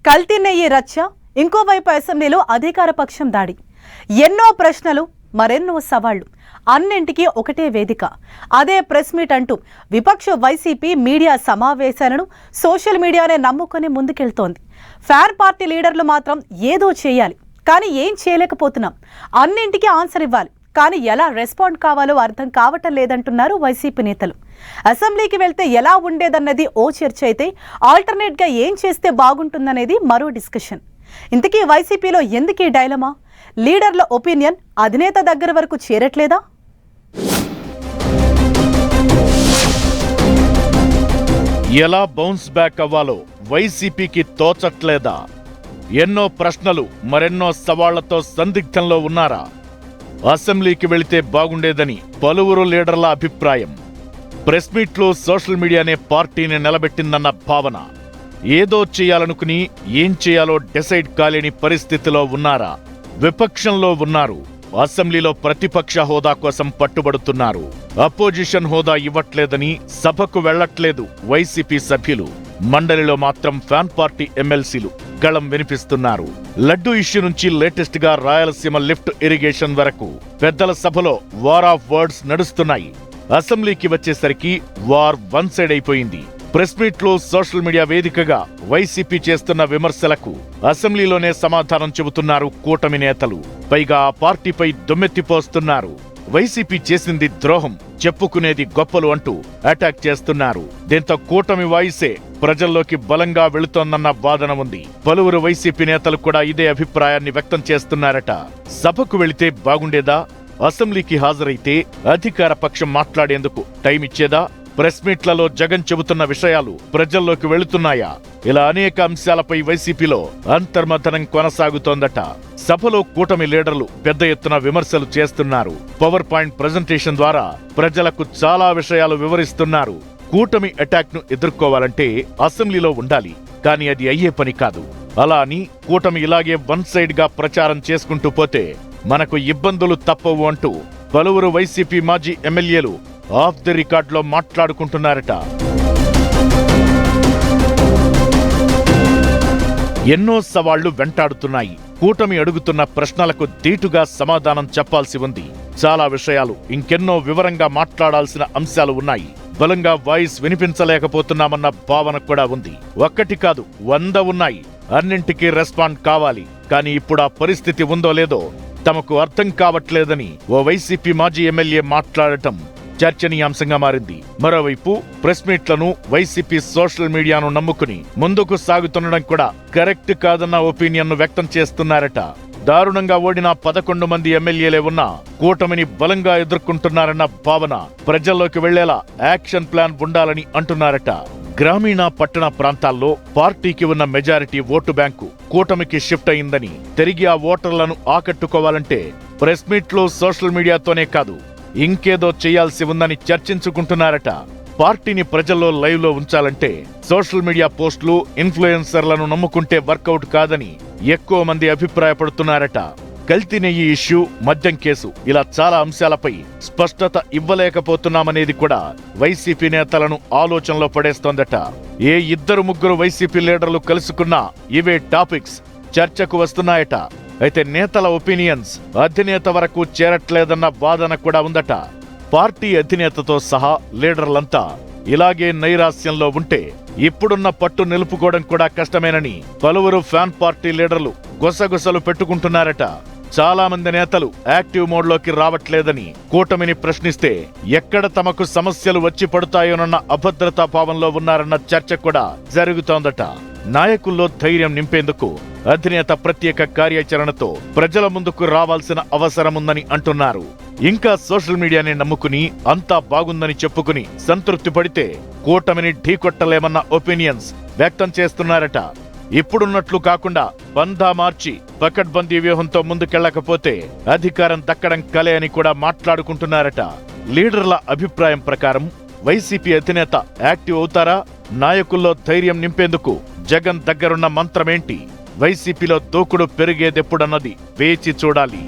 కల్తీ నెయ్యి రచ్చ, ఇంకోవైపు అసెంబ్లీలో అధికార పక్షం దాడి. ఎన్నో ప్రశ్నలు, మరెన్నో సవాళ్లు, అన్నింటికీ ఒకటే వేదిక, అదే ప్రెస్ మీట్ అంటూ విపక్ష వైసీపీ మీడియా సమావేశాలను సోషల్ మీడియానే నమ్ముకొని ముందుకెళ్తోంది. ఫ్యాన్ పార్టీ లీడర్లు మాత్రం ఏదో చేయాలి, కానీ ఏం చేయలేకపోతున్నాం. అన్నింటికీ ఆన్సర్ ఇవ్వాలి, కానీ ఎలా రెస్పాండ్ కావాలో అర్థం కావటం లేదంటున్నారు వైసీపీ నేతలు. అసెంబ్లీకి వెళ్తే ఎలా ఉండేదన్నది ఓ చర్చ అయితే, ఆల్టర్నేట్గా ఏం చేస్తే బాగుంటుందనేది మరో డిస్కషన్. ఇంతకీ వైసీపీలో ఎందుకీ డైలమా? లీడర్ల ఒపీనియన్ అధినేత దగ్గర వరకు చేరట్లేదా? ఎలా బౌన్స్ బ్యాక్ అవ్వాలో వైసీపీకి తోచట్లేదా? ఎన్నో ప్రశ్నలు, మరెన్నో సవాళ్లతో సందిగ్ధంలో ఉన్నారా? అసెంబ్లీకి వెళితే బాగుండేదని పలువురు లీడర్ల అభిప్రాయం. ప్రెస్ మీట్లో సోషల్ మీడియానే పార్టీని నిలబెట్టిందన్న భావన. ఏదో చేయాలనుకుని ఏం చేయాలో డిసైడ్ కాలేని పరిస్థితిలో ఉన్నారా? విపక్షంలో ఉన్నారు, అసెంబ్లీలో ప్రతిపక్ష హోదా కోసం పట్టుబడుతున్నారు. అపోజిషన్ హోదా ఇవ్వట్లేదని సభకు వెళ్లట్లేదు వైసీపీ సభ్యులు. మండలిలో మాత్రం ఫ్యాన్ పార్టీ ఎమ్మెల్సీలు గళం వినిపిస్తున్నారు. లడ్డు ఇష్యూ నుంచి లేటెస్ట్ గా రాయలసీమ లిఫ్ట్ ఇరిగేషన్ వరకు పెద్దల సభలో వార్ ఆఫ్ వర్డ్స్ నడుస్తున్నాయి. అసెంబ్లీకి వచ్చేసరికి వార్ వన్ సైడ్ అయిపోయింది. ప్రెస్ మీట్ లో సోషల్ మీడియా వేదికగా వైసీపీ చేస్తున్న విమర్శలకు అసెంబ్లీలోనే సమాధానం చెబుతున్నారు కూటమి నేతలు. పైగా ఆ పార్టీపై దుమ్మెత్తిపోస్తున్నారు. వైసీపీ చేసింది ద్రోహం, చెప్పుకునేది గొప్పలు అంటూ అటాక్ చేస్తున్నారు. దీంతో కూటమి వాయిసే ప్రజల్లోకి బలంగా వెళుతోందన్న వాదన ఉంది. పలువురు వైసీపీ నేతలు కూడా ఇదే అభిప్రాయాన్ని వ్యక్తం చేస్తున్నారట. సభకు వెళితే బాగుండేదా? అసెంబ్లీకి హాజరైతే అధికార పక్షం మాట్లాడేందుకు టైం ఇచ్చేదా? ప్రెస్ మీట్లలో జగన్ చెబుతున్న విషయాలు ప్రజల్లోకి వెళుతున్నాయా? ఇలా అనేక అంశాలపై వైసీపీలో అంతర్మథనం కొనసాగుతోందట. సభలో కూటమి లీడర్లు పెద్ద ఎత్తున విమర్శలు చేస్తున్నారు. పవర్ పాయింట్ ప్రజెంటేషన్ ద్వారా ప్రజలకు చాలా విషయాలు వివరిస్తున్నారు. కూటమి అటాక్ ను ఎదుర్కోవాలంటే అసెంబ్లీలో ఉండాలి, కానీ అది అయ్యే పని కాదు. అలా అని కూటమి ఇలాగే వన్ సైడ్ గా ప్రచారం చేసుకుంటూ పోతే మనకు ఇబ్బందులు తప్పవు అంటూ పలువురు వైసీపీ మాజీ ఎమ్మెల్యేలు ఆఫ్ ది రికార్డ్ లో మాట్లాడుకుంటున్నారట. ఎన్నో సవాళ్లు వెంటాడుతున్నాయి. కూటమి అడుగుతున్న ప్రశ్నలకు ధీటుగా సమాధానం చెప్పాల్సి ఉంది. చాలా విషయాలు, ఇంకెన్నో వివరంగా మాట్లాడాల్సిన అంశాలు ఉన్నాయి. బలంగా వాయిస్ వినిపించలేకపోతున్నామన్న భావన కూడా ఉంది. ఒక్కటి కాదు, 100 ఉన్నాయి. అన్నింటికీ రెస్పాండ్ కావాలి. కానీ ఇప్పుడు ఆ పరిస్థితి ఉందో లేదో తమకు అర్థం కావట్లేదని ఓ వైసీపీ మాజీ ఎమ్మెల్యే మాట్లాడటం చర్చనీయాంశంగా మారింది. మరోవైపు ప్రెస్ మీట్లను వైసీపీ సోషల్ మీడియాను నమ్ముకుని ముందుకు సాగుతుండడం కూడా కరెక్ట్ కాదన్న ఒపీనియన్ ను వ్యక్తం చేస్తున్నారట. దారుణంగా ఓడిన 11 మంది ఎమ్మెల్యేలే ఉన్నా కూటమిని బలంగా ఎదుర్కొంటున్నారన్న భావన ప్రజల్లోకి వెళ్లేలా యాక్షన్ ప్లాన్ ఉండాలని అంటున్నారట. గ్రామీణ పట్టణ ప్రాంతాల్లో పార్టీకి ఉన్న మెజారిటీ ఓటు బ్యాంకు కూటమికి షిఫ్ట్ అయిందని, తిరిగి ఆ ఓటర్లను ఆకట్టుకోవాలంటే ప్రెస్ మీట్లు సోషల్ మీడియాతోనే కాదు, ఇంకేదో చేయాల్సి ఉందని చర్చించుకుంటున్నారట. పార్టీని ప్రజల్లో లైవ్ లో ఉంచాలంటే సోషల్ మీడియా పోస్టులు, ఇన్ఫ్లుయెన్సర్లను నమ్ముకుంటే వర్కౌట్ కాదని ఎక్కువ మంది అభిప్రాయపడుతున్నారట. కల్తీ నెయ్యి ఇష్యూ, మద్యం కేసు, ఇలా చాలా అంశాలపై స్పష్టత ఇవ్వలేకపోతున్నామనేది కూడా వైసీపీ నేతలను ఆలోచనలో పడేస్తోందట. ఏ 2-3 వైసీపీ లీడర్లు కలుసుకున్నా ఇవే టాపిక్స్ చర్చకు వస్తున్నాయట. అయితే నేతల ఒపీనియన్స్ అధినేత వరకు చేరట్లేదన్న వాదన కూడా ఉందట. పార్టీ అధినేతతో సహా లీడర్లంతా ఇలాగే నైరాస్యంలో ఉంటే ఇప్పుడున్న పట్టు నిలుపుకోవడం కూడా కష్టమేనని పలువురు ఫ్యాన్ పార్టీ లీడర్లు గుసగుసలు పెట్టుకుంటున్నారట. చాలా మంది నేతలు యాక్టివ్ మోడ్లోకి రావట్లేదని కూటమిని ప్రశ్నిస్తే ఎక్కడ తమకు సమస్యలు వచ్చి పడతాయోనన్న అభద్రతా భావంలో ఉన్నారన్న చర్చ కూడా జరుగుతోందట. నాయకుల్లో ధైర్యం నింపేందుకు అధినేత ప్రత్యేక కార్యాచరణతో ప్రజల ముందుకు రావాల్సిన అవసరముందని అంటున్నారు. ఇంకా సోషల్ మీడియాని నమ్ముకుని అంతా బాగుందని చెప్పుకుని సంతృప్తి పడితే కూటమిని ఢీకొట్టలేమన్న ఒపీనియన్స్ వ్యక్తం చేస్తున్నారట. ఇప్పుడున్నట్లు కాకుండా బంధా మార్చి పకడ్బందీ వ్యూహంతో ముందుకెళ్లకపోతే అధికారం దక్కడం కలే అని కూడా మాట్లాడుకుంటున్నారట. లీడర్ల అభిప్రాయం ప్రకారం వైసీపీ అధినేత యాక్టివ్ అవుతారా? నాయకుల్లో ధైర్యం నింపేందుకు జగన్ దగ్గరున్న మంత్రమేంటి? వైసీపీలో దూకుడు పెరిగేదెప్పుడన్నది వేచి చూడాలి.